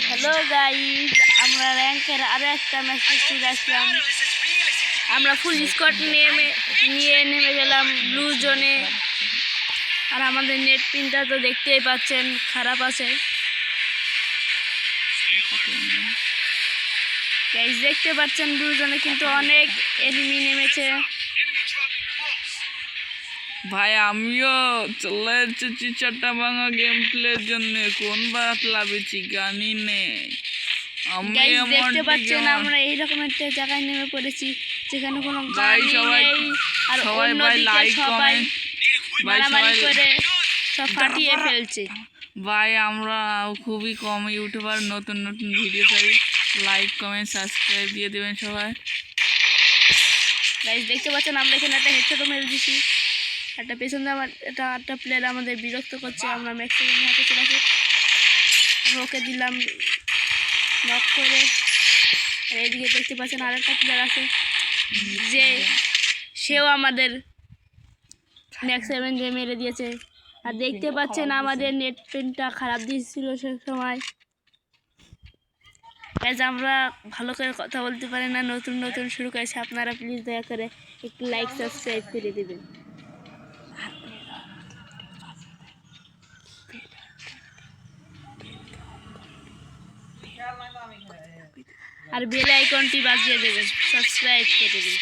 Hello guys, আমরা র্যাঙ্কের আরো একটা ম্যাচ খেলতে আসলাম। আমরা ফুল স্কোয়াড নিয়ে নেমে গেলাম ব্লু জোনে। আর আমাদের নেট পিনটা তো দেখতেই পাচ্ছেন খারাপ আছে। গাইস দেখতে পাচ্ছেন ব্লু জোনে কিন্তু অনেক এনিমি নেমেছে। ভাই আমিও চলে এসেছি চারটাভাঙা গেম প্লের জন্য। কোন বাত লাভেছি গানি নেই। গাইস দেখতে পাচ্ছেন আমরা এইরকম একটা জায়গায় নেমে পড়েছি যেখানে কোনো গাড়ি নেই। আর অন্যদিকে সবাই মারামারি করে সব ফাটিয়ে ফেলছে। ভাই আমরা খুবই কম ইউটিউবার, নতুন নতুন ভিডিও চাই। লাইক কমেন্ট সাবস্ক্রাইব দিয়ে দেবেন সবাই। গাইস দেখতে পাচ্ছেন আমরা এখানে একটা হেডশটও মেরে দিছি। একটা পেছনে আমার একটা প্লেয়ার আমাদের বিরক্ত করছে। আমরা ম্যাক্সিমাম হাতে চলে আসি, আমরা ওকে দিলাম নক করে। আর এইদিকে দেখতে পাচ্ছেন আর একটা প্লেয়ার আছে যে সেও আমাদের ম্যাক্সিমাম দিয়ে মেরে দিয়েছে। আর দেখতে পাচ্ছেন আমাদের নেট পেনটা খারাপ দিয়েছিল সে সময়। গাইস আমরা ভালো করে কথা বলতে পারি না, নতুন নতুন শুরু করেছি। আপনারা প্লিজ দয়া করে একটু লাইক সাবস্ক্রাইব করে দেবেন। আর বেল আইকনটি বাজিয়ে দেবেন, সাবস্ক্রাইব করে দেবেন।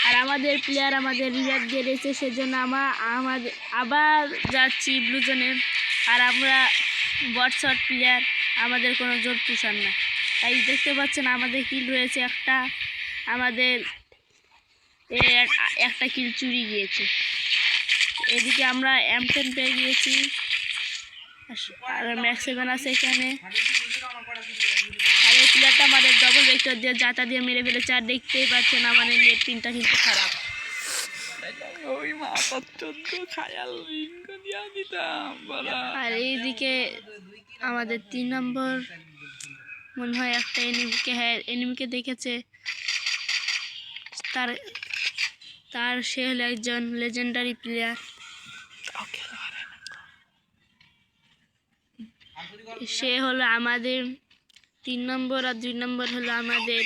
আর আমাদের প্লেয়ার আমাদের রিভাইভ দিয়ে রয়েছে, সেজন্য আমাদের আবার যাচ্ছি ব্লু জোনে। আর আমরা বটশট প্লেয়ার, আমাদের কোনো জোর পুষার না। তাই দেখতে পাচ্ছেন আমাদের কিল রয়েছে একটা, আমাদের একটা কিল চুরি গিয়েছে। এদিকে আমরা M10 পেয়ে গিয়েছি আর ম্যাক্স7 আছে এখানে। আর এই প্লেয়ারটা আমাদের ডবল ভেক্টর দিয়ে জাতা দিয়ে মেরে ফেলেছে। আর দেখতেই পাচ্ছেন আমাদের নেট পিনটা কিন্তু খারাপ। আর এইদিকে আমাদের 3 নম্বর মনে হয় একটা এনিমিকে দেখেছে। তার সে হলো একজন লেজেন্ডারি প্লেয়ার। সে হলো আমাদের 3 নম্বর, আর 2 নম্বর হলো আমাদের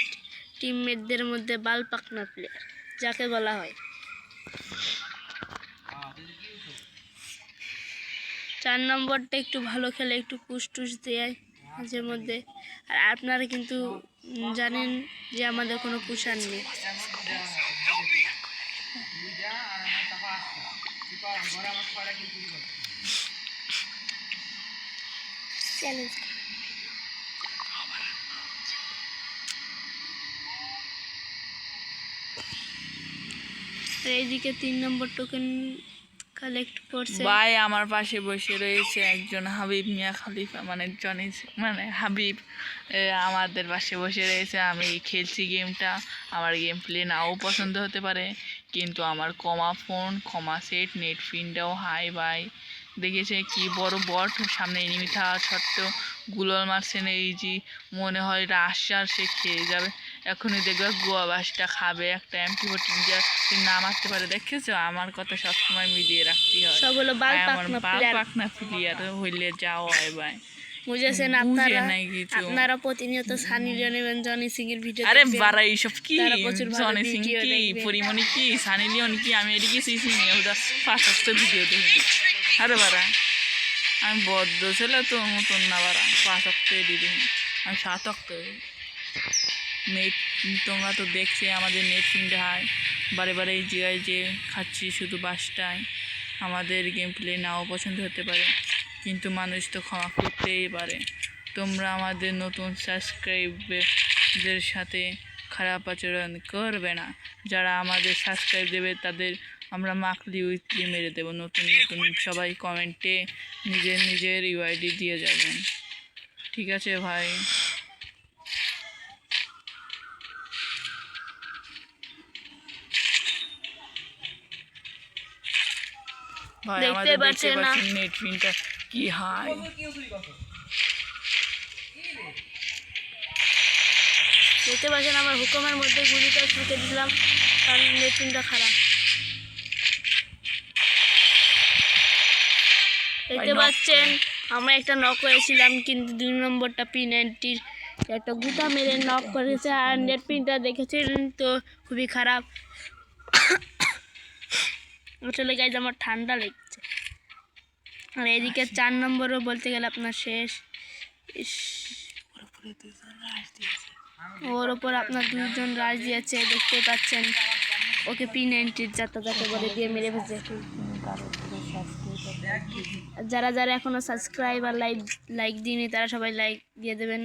টিমমেটদের মধ্যে বাল পাকনা প্লেয়ার যাকে বলা হয়। 4 নম্বরটা একটু ভালো খেলে, একটু পুশ টুস দেয় মাঝে মধ্যে। আর আপনারা কিন্তু জানেন যে আমাদের কোনো পুষার নেই। এইদিকে 3 নম্বর টোকেন কালেক্ট করছে। ভাই আমার পাশে বসে রয়েছে একজন হাবিব মিয়া খলিফা, মানে হাবিব আমাদের পাশে বসে রয়েছে। আমি খেলছি গেমটা, আমার গেম প্লে নাও পছন্দ হতে পারে, কিন্তু আমার কমা ফোন কমা সেট নেট ফিনটাও হাই। ভাই দেখেছে কি বড় বট সামনে এনিমি থাকা সত্ত্বেও গুলোল মারছে না। এই যে মনে হয় রাশার সে খেয়ে যাবে এখনই, দেখবে গোয়া বাসটা খাবে। একটা MP14 দিয়ে না মারতে পারে। দেখেছো আমার কথা সবসময় মিলিয়ে রাখতে হয়। পাকনা প্লেয়ার হইলে যাও হয় ভাই। বুঝেছেন আপনারা প্রতিনিয়ত সানি লিওন এবং জনি সিং এর ভিডিও। আরে বারা এইসব কি জনি সিং কি পরিমণি কি সানি লিওন কি আমি এদিকে সিসি নিয়ে ওটা ফার্স্ট ভিডিও দেখি। আরে বারা আমি বদ্ধ ছেলে তো মতন না, বারা 5 অক্টে দিদি, আমি 7 অক্টে। নেট তোমরা তো দেখছে আমাদের নেট ফিনটা হাই, বারে বারে এই জায়গায় যে খাচ্ছি শুধু বাসটায়। আমাদের গেম প্লে নাও পছন্দ হতে পারে, কিন্তু মানুষ তো ক্ষমা করতেই পারে। তোমরা আমাদের নতুন সাবস্ক্রাইবদের সাথে খারাপ আচরণ করবে না। যারা আমাদের সাবস্ক্রাইব দেবে তাদের আমরা মাকলি উইকলি মেরে দেবো। নতুন নতুন সবাই কমেন্টে নিজের নিজের UID দিয়ে যাবেন, ঠিক আছে ভাই? ভাই আমাদের দেখতে পাচ্ছেন নেট ফিনটা কি হাই। দেখতে পাচ্ছেন আমার হুকুমের মধ্যে গুলিটা ছুটে দিলাম কারণ নেট ফিনটা খারাপ। দেখতে পাচ্ছেন আমরা একটা নক করেছিলাম, কিন্তু 2 নম্বরটা P90 একটা গুতা মেরে নক করেছে। আর নেট পিনটা দেখেছিলেন তো, খুবই খারাপ। আসলে গাইজ আমার ঠান্ডা লেগেছে। আর এদিকে 4 নম্বরও বলতে গেলে আপনার শেষ। ইস, ওর ওপর আপনার 2 জন রাজ দিয়েছে, দেখতে পাচ্ছেন। ওকে P90 যাতা যাতে বলে দিয়ে মেরে ফেলছে। যারা যারা এখনো সাবস্ক্রাইব আর লাইক দিইনি তারা সবাই লাইক দিয়ে দেবেন,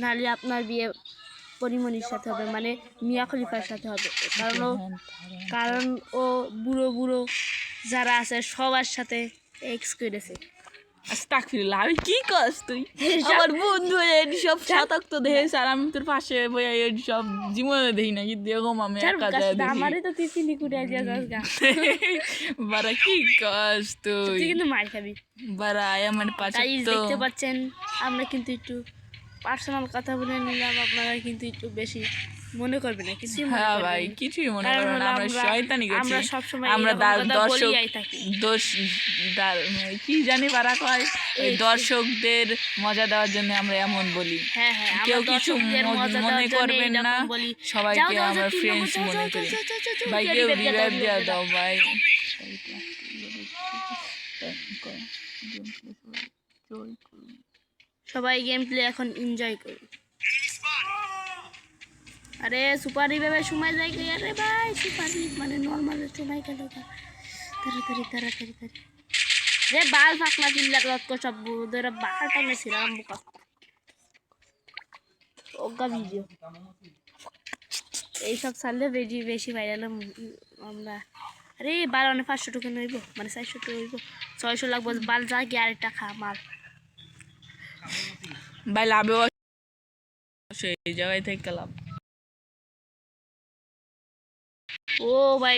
নাহলে আপনার বিয়ে পরিমণির সাথে হবে, মানে মিয়া খলিফার সাথে হবে। কারণ ও বুড়ো বুড়ো যারা আছে সবার সাথে এক্স করেছে। আস্তাগফিরুল্লাহ, আমি কি করছ তুই? আমার বন্ধু এডি সব শতক তো দেখিস, আর আমি তোর পাশে বইয়া এডি সব জীবনে দেখি না, কিন্তু এরকম আমি একা যায় দেখি। আমারই তো তুই চিনি কুটে দিয়া যাস গা। বারা কি করছ তুই? তুই কিন্তু মার খাবি বারা আমার পাশে তো দেখতে পাচ্ছেন। আমরা কিন্তু একটু পার্সোনাল কথা বলে নিলাম, আপনারা কিন্তু একটু বেশি মনে করবেন না, কিছু হ্যাঁ ভাই, কিছুই মনে করবেন না, আমরা শয়তানি করছি। আমরা সব সময় আমরা দর্শক কি জানি পারা কয়, ওই দর্শকদের মজা দেওয়ার জন্য আমরা এমন বলি। হ্যাঁ হ্যাঁ, কেউ কিছু মনে করবেন না, সবাইকে আমরা ফ্রেন্ডস মনে করি। ভাই কেউ রিভাইভ দিয়ে দাও ভাই। সবাই গেম প্লে এখন এনজয় করুন। আরে সুপার রিভাইভের সময় যাই গই। আরে ভাই সুপার রিভ মানে নর্মালের সময় গেল। তাড়াতাড়ি তাড়াতাড়ি তাড়াতাড়ি রে বাল ফাঁকনা চিল্লা রত কো সব ওদের বাহার টাইমে ছিলাম বুকা ওগা ভিডিও এইসব ছাড়লে বেশি ভাইরাল আমরা। আরে 500 টোকেন হইব, মানে 400 টোকেন হইব, 600 লাগবে। বাল যা কি আরেকটা খা মার ভাই লাভে সেই জায়গায় থেকে লাভ। ও ভাই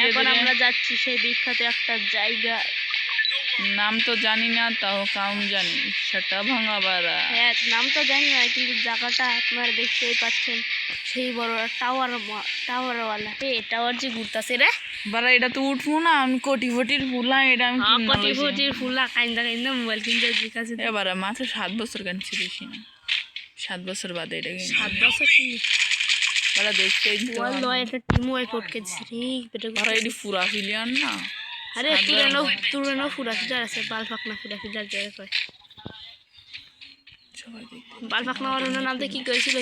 এখন আমরা যাচ্ছি সেই বিখ্যাত একটা জায়গা, নাম তো জানি না, তাও কাম জানি, সেটা ভাঙা বাড়া। হ্যাঁ নাম তো জানি না, কিন্তু জায়গাটা আপনারা দেখতেই পাচ্ছেন। সেই বড় টাওয়ারওয়ালা টাওয়ার যে ঘুরতেছে রে বাড়া, এটা তো উঠবো না, আমি কোটিপটির ফুলা, এটা আমি কোটিপটির ফুলা কাইন্দা কাইন্দা মোবাইল কিনতে কাছে। এবার মাত্র 7 বছর কানছি, বেশি না, 7 বছর বাদে এটা 7 বছর বাড়া দেখতেই তো একটা টিমও ফটকে দিছে রে বাড়া, এটি ফুরা ফিলিয়ান না। আরে তুরানো ফুরা ফিটার আছে, বাল ফাকনা ফুরা ফিটার জায়গা কয়। বাল ফাকনা ওর নামতে কি করেছিল?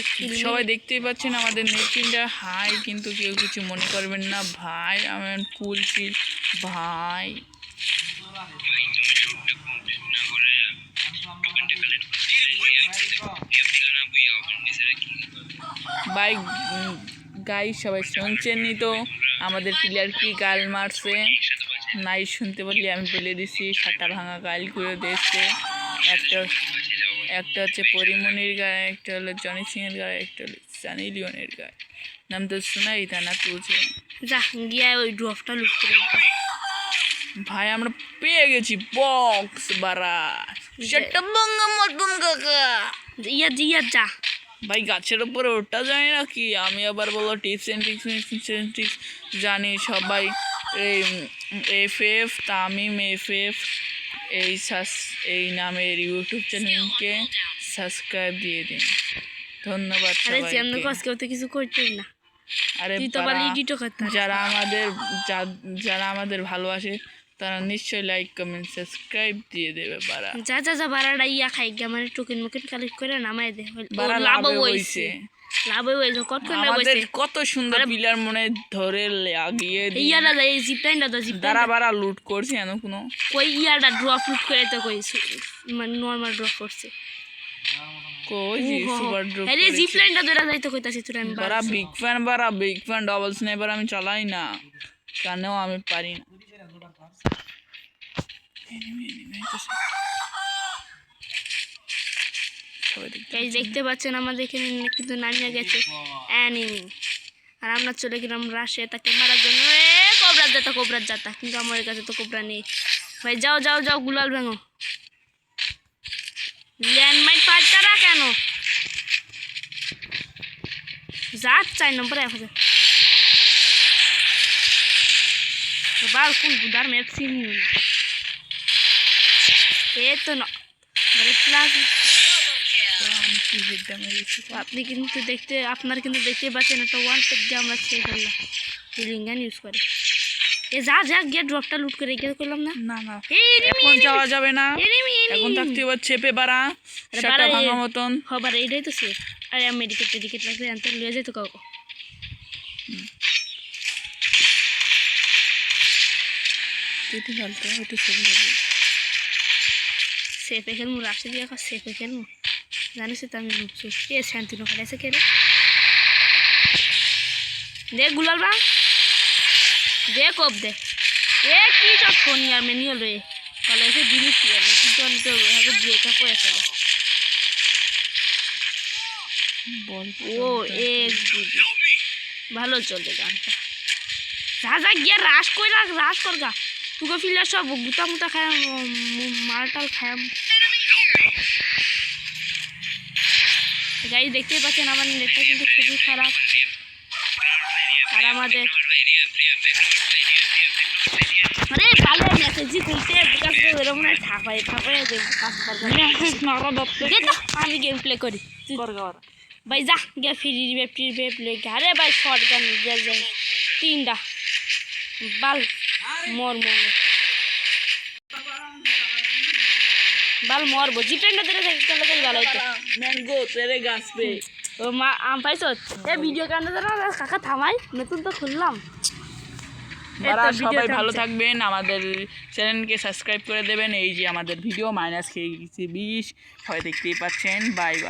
সবাই দেখতেই পাচ্ছেন আমাদের নেটপিনটা হাই, কিন্তু কেউ কিছু মনে করবেন না ভাই, আমার কুল ফিল ভাই। ভাই গাই সবাই শুনছেনই তো আমাদের প্লেয়ার কি গাল মারছে, নাই শুনতে বললি আমি বলে দিছি, সাটা ভাঙা গাল করে দিয়েছে। একটা হচ্ছে পরিমণির গায়ে, একটা হলো জনি সিংয়ের গায়ে, একটা হলো সানি লিওনের গায়ে। নাম তো শোনাই তা না তুলছে। যা গিয়া ওই ড্রপটা লুট করে ভাই আমরা পেয়ে গেছি বক্স বারা, সেটা বঙ্গা মতন কাকা। ইয়া যা ভাই গাছের উপরে ওটা জানি না কি, আমি আবার বলো টিপস অ্যান্ড ট্রিক্স জানি। সবাই এই FF তামিম FF এই নামের ইউটিউব চ্যানেলকে সাবস্ক্রাইব দিয়ে দিন, ধন্যবাদ সবাইকে। তো কিছু করতেই না। আরে যারা আমাদের ভালোবাসে তারা নিশ্চয়ই লাইক কমেন্ট সাবস্ক্রাইব দিয়ে দেবে। বারা যা বারাটা ইয়া খাই গা, মানে টোকেন কালেক্ট করে নামাই দে। বারা লাভ হইছে আমাদের কত সুন্দর পিলার মনে ধরে লাগিয়ে ইয়াটা এই জিপলাইনটা তো দাঁড়া বারা লুট করছে এন কোনো কই ইয়াটা ড্রপ লুট করে তো কইছি, মানে নরমাল ড্রপ করছে কই জি সুপার ড্রপ আরে জিপলাইনটা ধরে যাইতে কইতাছি তোরা। আমি বারা বিগ ফ্যান ডাবল স্নাইপার আমি চালাই না, কেনও আমি পারি না। দেখতে পাচ্ছেন আমাদের এখানে কিন্তু নামিয়ে গেছে অ্যানিমি, আর আমরা চলে গেলাম রাশে তাকে মারার জন্য। কোবরার জাতা, কিন্তু আমার কাছে তো কোবরা নেই। ভাই যাও গুলাল ভেঙো। ল্যান্ডমাইন পাইতারা কেন যাক 4 নম্বরে 1000 বাল কোন গুদার ম্যাপ চিনিও না। এ তো না মানে প্লাস আমি কি হেডটা মেরেছি আপনি কিন্তু আপনার কিন্তু দেখতে পাচ্ছেন একটা ওয়ান টেক দিয়ে আমরা খেয়ে ফেললাম হিলিং গান ইউজ করে এ যা গিয়ে ড্রপটা লুট করে গিয়ে করলাম না না না এই এখন যাওয়া যাবে না enemy, এখন থাকতে হবে চেপে বাড়া সেটা ভাঙা মতন হবার এইটাই তো সেফ আরে আমি মেডিকেট লাগবে আনতে লিয়ে যেত কাউকে তুই ভালতো একটু ছবি করবি সেফে খেলবো রাশি দিয়ে সেফে খেলবো জানিস তো আমি লুকছি এ শান্তিনো খেলেছে কে রে দেখ গুলাল বা দে কব দে এ কি সব ফোন ইয়ার ম্যানুয়াল রে তাহলে এসে জিনিস কি হবে কিন্তু আমি তো এভাবে ব্রেকআপ হয়ে গেল বল ও এক্স দিদি ভালো চলে গানটা যা গিয়া রাশ কর গা তুকে ফিলে সব গুতা মুতা খায় মালটাল খায় গাইজ দেখতেই পাচ্ছেন আমার নেটটা কিন্তু খুবই খারাপ আর আমাদের আরে ভালো মেসেজই খুলতে বিকাশ এরকম না ছাপাই কাজ আমি গেম প্লে করি ভাই যা গে ফ্রি প্লে আরে ভাই শর্ট গান তিনটা বাল মরবো জিপেনটা ধরে খেলে ভালো হইতো ম্যাঙ্গো তেরে গাছ পে ও মা আম পাইছ এ ভিডিও কান্না না কাকা থামাই নতুন তো খুললাম সবাই ভালো থাকবেন আমাদের চ্যানেলকে সাবস্ক্রাইব করে দেবেন এই যে আমাদের ভিডিও মাইনাস খেয়ে গেছি 20 সবাই দেখতেই পাচ্ছেন বাই বাই